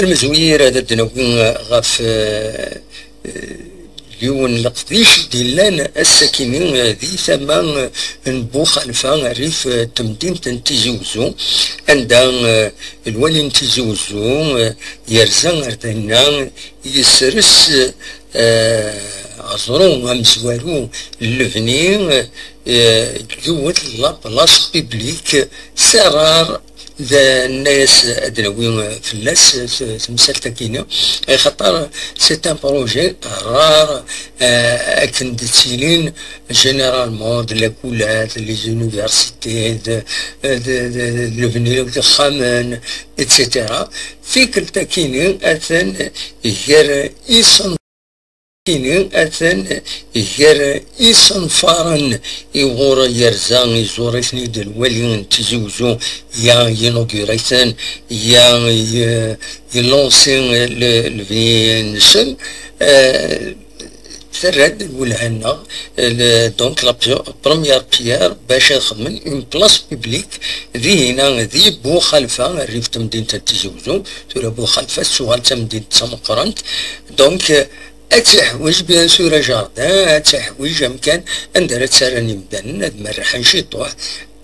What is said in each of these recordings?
المزوير هذا دنوين غاف يون لقديش ديلان الساكنين ذي ثمان نبو خلفا ريف تمدين تيزي وزو عندها الولي تيزي وزو يرزان أردنا يسرس عزرو همزوارو اللبني جوة لابلاص بيبليك سرار ذا الناس أدنوين فلاس تمثال تاكينا خاطر سي ان بروجي رار اكن دتيلين جينيرالمون دو لاكولات لي زونيفرسيتي لبنان خامان اتسيتيرا في كل تاكينين اثن غير إيصن كينين أثن غير إصنفارن يغور يرزان يزورثني دل وليون تزوزو يا ينوغوريثن يا يلونسين الفينسن ترد الولهنا دونك لا بروميير بيير باش نخدم اون بلاص بيبليك ذي هنا ذي بو خلفه ريف تمدينة تزوزو تورا بو خلفه سوغال تمدينة سمقرنت دونك أتحويج بيان سورة جاردان أتحويج أمكان أندر تسارني مدن هاد مرحا نشيطوه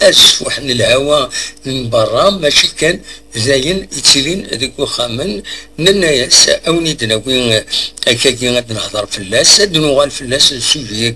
أسفوح من الهوا من برا ماشي كان زاين يتسيرين هذيك وخامن نناياس أوني دناوين هكاكي غادي نهضر فلاس هاد نوغال فلاس السوجي